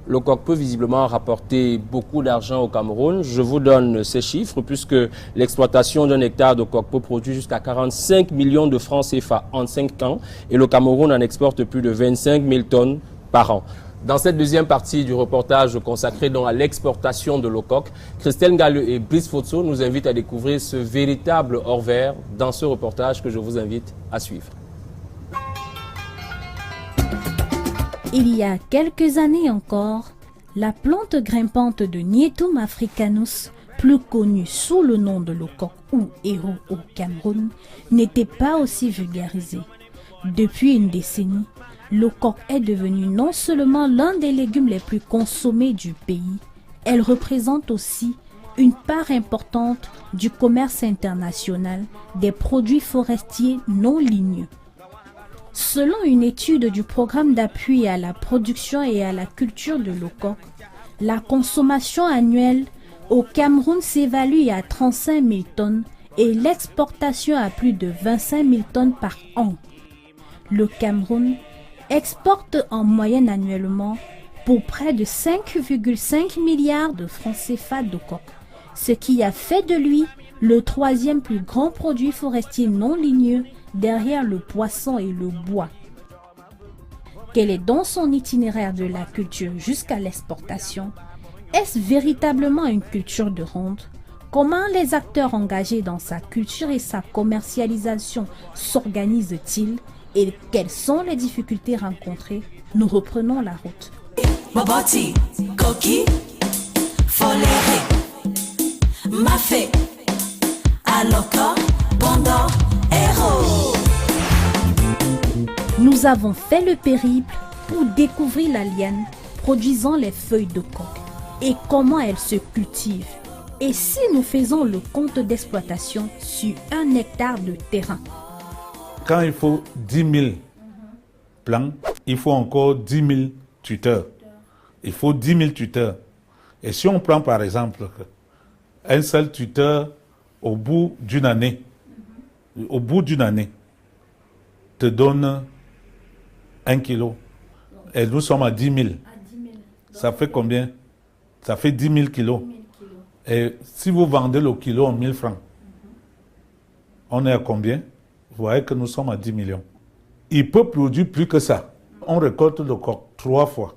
Le coq peut visiblement rapporter beaucoup d'argent au Cameroun. Je vous donne ces chiffres puisque l'exploitation d'un hectare de coq peut produire jusqu'à 45 millions de francs CFA en 5 ans et le Cameroun en exporte plus de 25 000 tonnes par an. Dans cette deuxième partie du reportage consacré donc à l'exportation de l'OCOC, Christelle Ngalleux et Brice Fotso nous invitent à découvrir ce véritable hors-vert dans ce reportage que je vous invite à suivre. Il y a quelques années encore, la plante grimpante de Nietum africanus, plus connue sous le nom de l'ococ ou héros au Cameroun, n'était pas aussi vulgarisée. Depuis une décennie, l'ococ est devenu non seulement l'un des légumes les plus consommés du pays, elle représente aussi une part importante du commerce international des produits forestiers non ligneux. Selon une étude du programme d'appui à la production et à la culture de l'ococ, la consommation annuelle au Cameroun s'évalue à 35 000 tonnes et l'exportation à plus de 25 000 tonnes par an. Le Cameroun exporte en moyenne annuellement pour près de 5,5 milliards de francs CFA d'ococ, ce qui a fait de lui le troisième plus grand produit forestier non ligneux derrière le poisson et le bois. Quel est donc son itinéraire de la culture jusqu'à l'exportation? Est-ce véritablement une culture de rente? Comment les acteurs engagés dans sa culture et sa commercialisation s'organisent-ils? Et quelles sont les difficultés rencontrées? Nous reprenons la route. Moboti, Koki, Foléré, Mafé, Aloka, Bondo, Héros. Nous avons fait le périple pour découvrir la liane produisant les feuilles de coq et comment elle se cultive. Et si nous faisons le compte d'exploitation sur 1 hectare de terrain? Quand il faut 10 000 plants, il faut encore 10 000 tuteurs. Il faut 10 000 tuteurs. Et si on prend par exemple un seul tuteur au bout d'une année, te donne 1 kilo. Et nous sommes à 10 000. Ça fait combien? Ça fait 10 000 kilos. Et si vous vendez le kilo en 1000 francs, on est à combien? Vous voyez que nous sommes à 10 millions. Il peut produire plus que ça. On récolte le coq 3 fois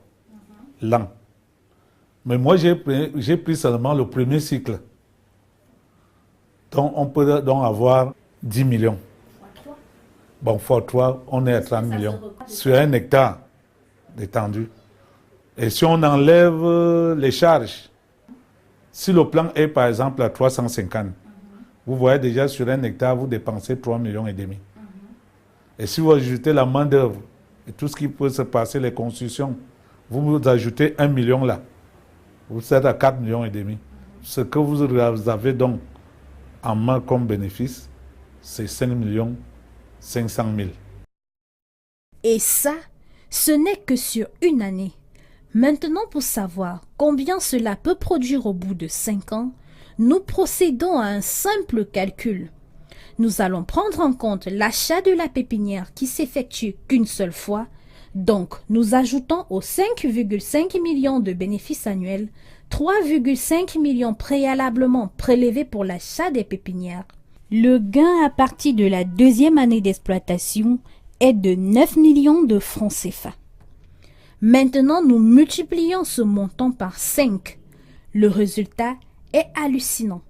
l'an. Mais moi, j'ai pris seulement le premier cycle. Donc, on peut donc avoir 10 millions. Bon, fois 3, on est à 30 millions. Sur 1 hectare d'étendue. Et si on enlève les charges, si le plan est par exemple à 350, vous voyez déjà sur 1 hectare, vous dépensez 3,5 millions. Et si vous ajoutez la main-d'œuvre et tout ce qui peut se passer, les constructions, vous ajoutez 1 million là. Vous êtes à 4,5 millions. Ce que vous avez donc en main comme bénéfice, c'est 5 500 000. Et ça, ce n'est que sur une année. Maintenant, pour savoir combien cela peut produire au bout de 5 ans, nous procédons à un simple calcul. Nous allons prendre en compte l'achat de la pépinière qui s'effectue qu'une seule fois. Donc, nous ajoutons aux 5,5 millions de bénéfices annuels 3,5 millions préalablement prélevés pour l'achat des pépinières. Le gain à partir de la deuxième année d'exploitation est de 9 millions de francs CFA. Maintenant, nous multiplions ce montant par 5. Le résultat est hallucinant.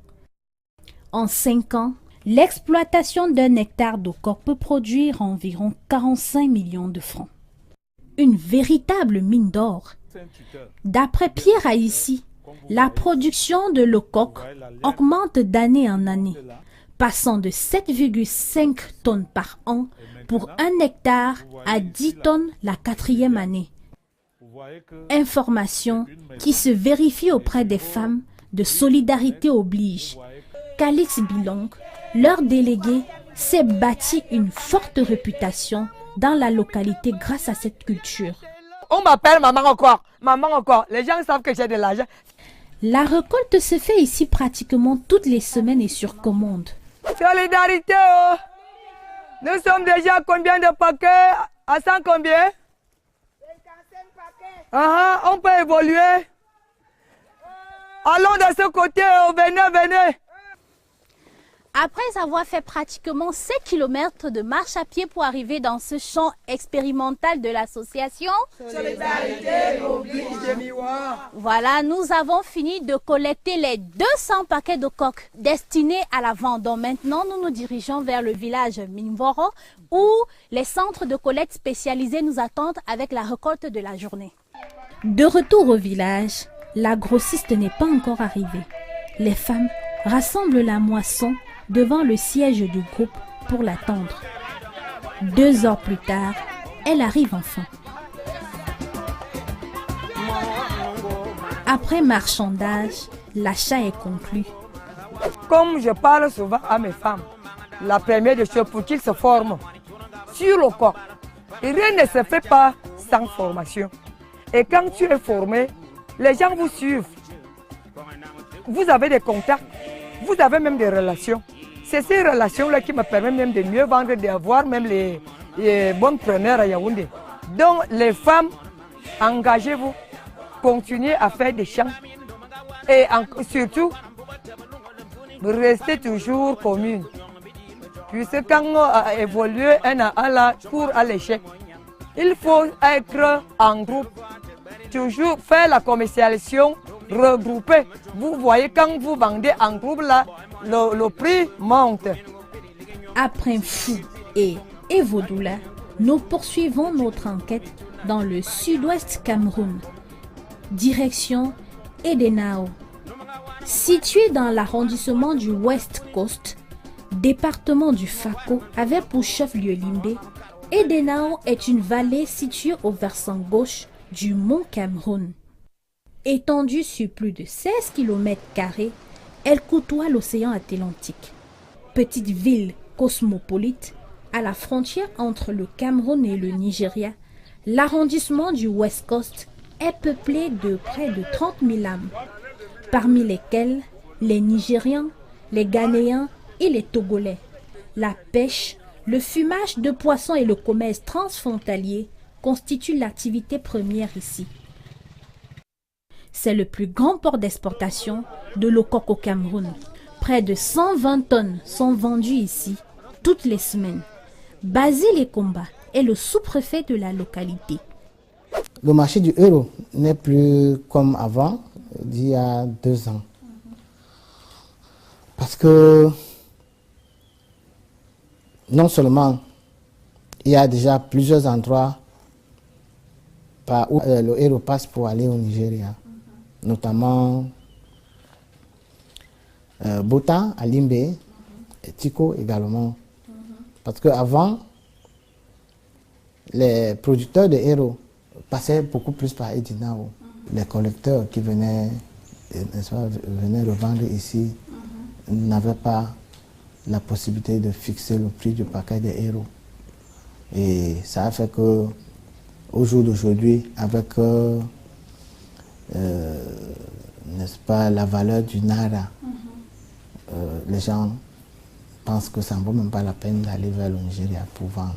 En 5 ans, l'exploitation d'un hectare de coq peut produire environ 45 millions de francs. Une véritable mine d'or. D'après Pierre Haïssi, la production de l'ococ augmente d'année en année, passant de 7,5 tonnes par an pour 1 hectare à 10 tonnes la 4e année. Information qui se vérifie auprès des femmes de Solidarité Oblige. Calix Bilong, leur délégué, s'est bâti une forte réputation dans la localité grâce à cette culture. On m'appelle maman encore. Maman encore. Les gens savent que j'ai de l'argent. La récolte se fait ici pratiquement toutes les semaines et sur commande. Solidarité, oh. Nous sommes déjà à combien de paquets? À 100 combien? 55 paquets. On peut évoluer. Allons de ce côté, venez. Après avoir fait pratiquement 7 km de marche à pied pour arriver dans ce champ expérimental de l'association Solidarité oblige de Miwa. Voilà, nous avons fini de collecter les 200 paquets de coques destinés à la vente. Donc maintenant, nous nous dirigeons vers le village Minvoro où les centres de collecte spécialisés nous attendent avec la récolte de la journée. De retour au village, la grossiste n'est pas encore arrivée. Les femmes rassemblent la moisson devant le siège du groupe pour l'attendre. 2 heures plus tard, elle arrive enfin. Après marchandage, l'achat est conclu. Comme je parle souvent à mes femmes, la première des choses pour qu'ils se forment sur le corps. Et rien ne se fait pas sans formation. Et quand tu es formé, les gens vous suivent. Vous avez des contacts, vous avez même des relations. C'est ces relations-là qui me permettent même de mieux vendre, d'avoir même les bons preneurs à Yaoundé. Donc les femmes, engagez-vous, continuez à faire des champs. Et surtout, restez toujours communes. Puisque quand on évolue un à un là, court à l'échec, il faut être en groupe. Toujours faire la commercialisation regroupée. Vous voyez, quand vous vendez en groupe là, le prix monte. Après Fou et Evodoula, nous poursuivons notre enquête dans le sud-ouest Cameroun. Direction Edenao. Situé dans l'arrondissement du West Coast, département du Fako, avec pour chef-lieu Limbé, Edenao est une vallée située au versant gauche du mont Cameroun. Étendue sur plus de 16 km², elle côtoie l'océan Atlantique. Petite ville cosmopolite, à la frontière entre le Cameroun et le Nigeria, l'arrondissement du West Coast est peuplé de près de 30 000 âmes, parmi lesquels les Nigérians, les Ghanéens et les Togolais. La pêche, le fumage de poissons et le commerce transfrontalier constituent l'activité première ici. C'est le plus grand port d'exportation de l'eau coque au Cameroun. Près de 120 tonnes sont vendues ici toutes les semaines. Basile Ekomba est le sous-préfet de la localité. Le marché du euro n'est plus comme avant, d'il y a 2 ans. Parce que non seulement il y a déjà plusieurs endroits par où le euro passe pour aller au Nigeria, notamment Bota à Limbé et Tiko également. Parce qu'avant, les producteurs de héros passaient beaucoup plus par Edenao. Les collecteurs qui venaient revendre ici n'avaient pas la possibilité de fixer le prix du paquet de héros. Et ça a fait que, au jour d'aujourd'hui, avec n'est-ce pas, la valeur du Naira, les gens pensent que ça ne vaut même pas la peine d'aller vers le Nigeria pour vendre.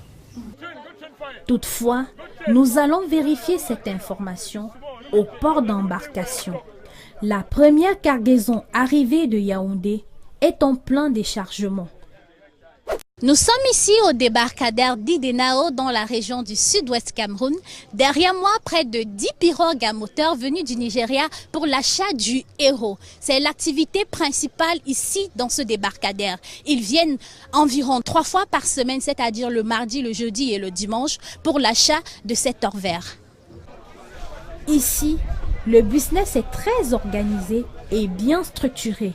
Toutefois, nous allons vérifier cette information au port d'embarcation. La première cargaison arrivée de Yaoundé est en plein déchargement. Nous sommes ici au débarcadère d'Edenao dans la région du sud-ouest Cameroun. Derrière moi, près de 10 pirogues à moteur venues du Nigeria pour l'achat du héros. C'est l'activité principale ici dans ce débarcadère. Ils viennent environ 3 fois par semaine, c'est-à-dire le mardi, le jeudi et le dimanche, pour l'achat de cet or vert. Ici, le business est très organisé et bien structuré.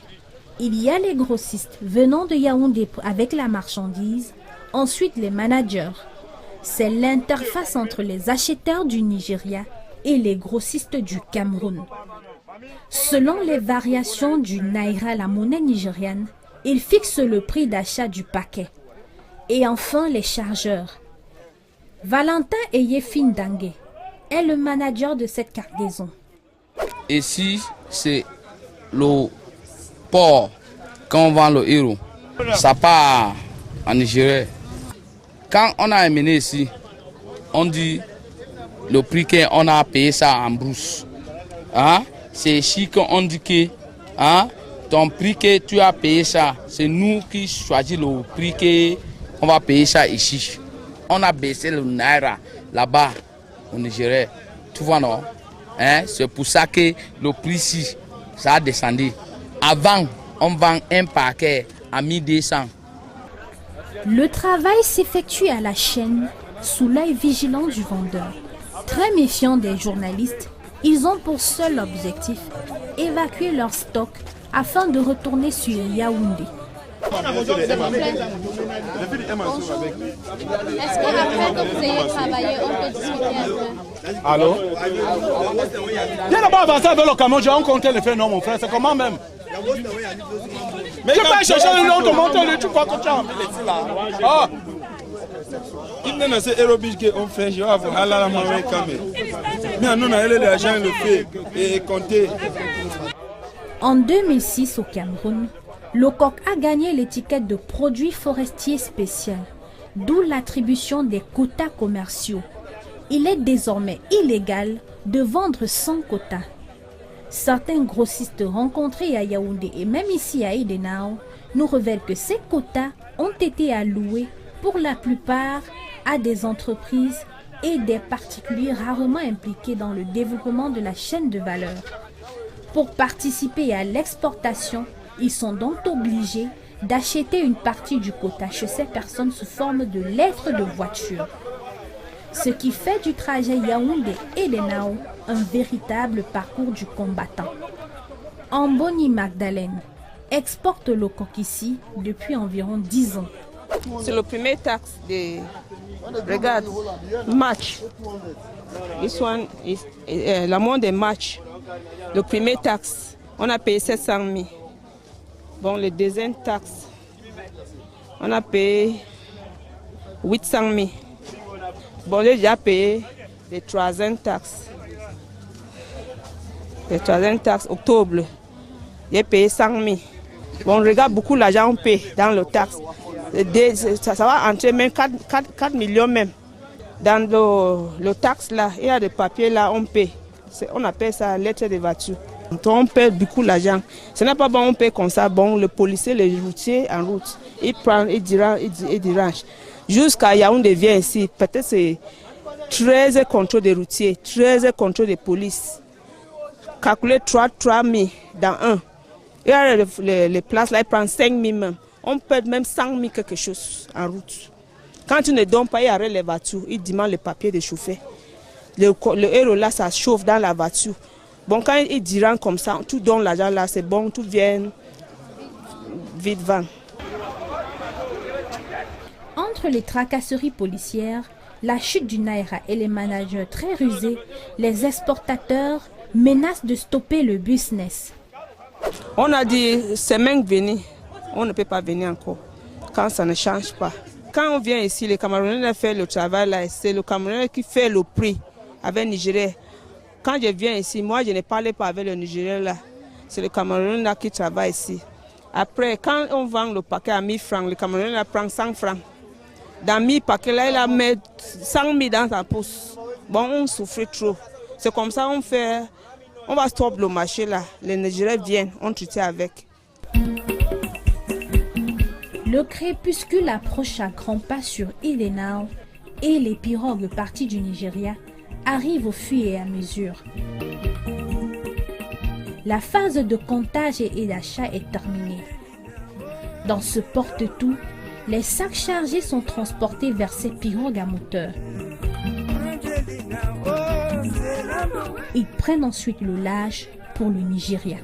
Il y a les grossistes venant de Yaoundé avec la marchandise, ensuite les managers. C'est l'interface entre les acheteurs du Nigeria et les grossistes du Cameroun. Selon les variations du Naira, la monnaie nigériane, ils fixent le prix d'achat du paquet. Et enfin les chargeurs. Valentin Eyefin Dangue est le manager de cette cargaison. Ici, c'est le port. Quand on vend le héros, ça part en Nigeria. Quand on a amené ici, on dit le prix qu'on a payé ça en brousse. Hein? C'est ici qu'on dit que hein, ton prix que tu as payé ça, c'est nous qui choisissons le prix qu'on va payer ça ici. On a baissé le naira là-bas au Nigeria. Tu vois non? Hein? C'est pour ça que le prix ici, ça a descendu. Avant, on vend un paquet à 1200. Le travail s'effectue à la chaîne sous l'œil vigilant du vendeur. Très méfiants des journalistes, ils ont pour seul objectif évacuer leur stock afin de retourner sur Yaoundé. Bonjour. Est-ce qu'après que vous ayez travaillé, on peut discuter un peu? Allô? Viens d'abord avancer avec le camion, j'ai rencontré le fait, non mon frère, c'est comment même? Mais je vais chercher le nom de monter, tu crois que tu as envie de laisser là? Ah! Il n'est pas ce aérobic qu'on fait, je vais avoir la maman quand même. Mais nous, on a l'argent, le fait et compter. En 2006 au Cameroun, le coq a gagné l'étiquette de produit forestier spécial, d'où l'attribution des quotas commerciaux. Il est désormais illégal de vendre sans quota. Certains grossistes rencontrés à Yaoundé et même ici à Edenao nous révèlent que ces quotas ont été alloués pour la plupart à des entreprises et des particuliers rarement impliqués dans le développement de la chaîne de valeur. Pour participer à l'exportation, ils sont donc obligés d'acheter une partie du quota chez ces personnes sous forme de lettres de voiture. Ce qui fait du trajet Yaoundé-Edenao un véritable parcours du combattant. Amboni Magdalene exporte le coq ici depuis environ 10 ans. C'est le premier taxe de... Regarde, match. La monde des matchs. Le premier taxe, on a payé 700 000. Bon, le deuxième taxe, on a payé 800 000. Bon, j'ai déjà payé les troisième taxes. Les troisième taxes, octobre, j'ai payé 100 000. Bon, regarde beaucoup l'argent on paye dans le taxe. Ça va entrer même 4 millions même. Dans le taxe là, il y a des papiers là, on paye. On appelle ça lettre de voiture. On paye beaucoup l'argent. Ce n'est pas bon, on paye comme ça. Bon, le policier, les routiers en route, ils prennent, ils dérangent. Jusqu'à Yaoundé vient ici, peut-être c'est 13 contrôles de routiers, 13 contrôles de police. Calculer 3 000 dans un. Il y a les places là, ils prennent 5 000 même. On peut même 100 000 quelque chose en route. Quand tu ne donnes pas, il arrête les voitures, il demande les papiers de chauffeur. Le héros là, ça chauffe dans la voiture. Bon, quand il dira comme ça, tout donne l'argent là, c'est bon, tout vient vite vendre. Entre les tracasseries policières, la chute du Naira et les managers très rusés, les exportateurs menacent de stopper le business. On a dit, semaine venue, on ne peut pas venir encore, quand ça ne change pas. Quand on vient ici, les Camerounais font le travail là, c'est le Camerounais qui fait le prix avec le Nigeria. Quand je viens ici, moi je ne parle pas avec le Nigérien là, c'est le Camerounais là qui travaille ici. Après, quand on vend le paquet à 1000 francs, le Camerounais là prend 100 francs. Dans 1000 paquets là, il a mis 100 000 dans sa pousse. Bon, on souffre trop. C'est comme ça on va stopper le marché là. Les Nigériens viennent, on traite avec. Le crépuscule approche à grands pas sur Edenao et les pirogues parties du Nigeria arrivent au fur et à mesure. La phase de comptage et d'achat est terminée. Dans ce porte-tout, les sacs chargés sont transportés vers ces pirogues à moteur. Ils prennent ensuite le large pour le Nigeria.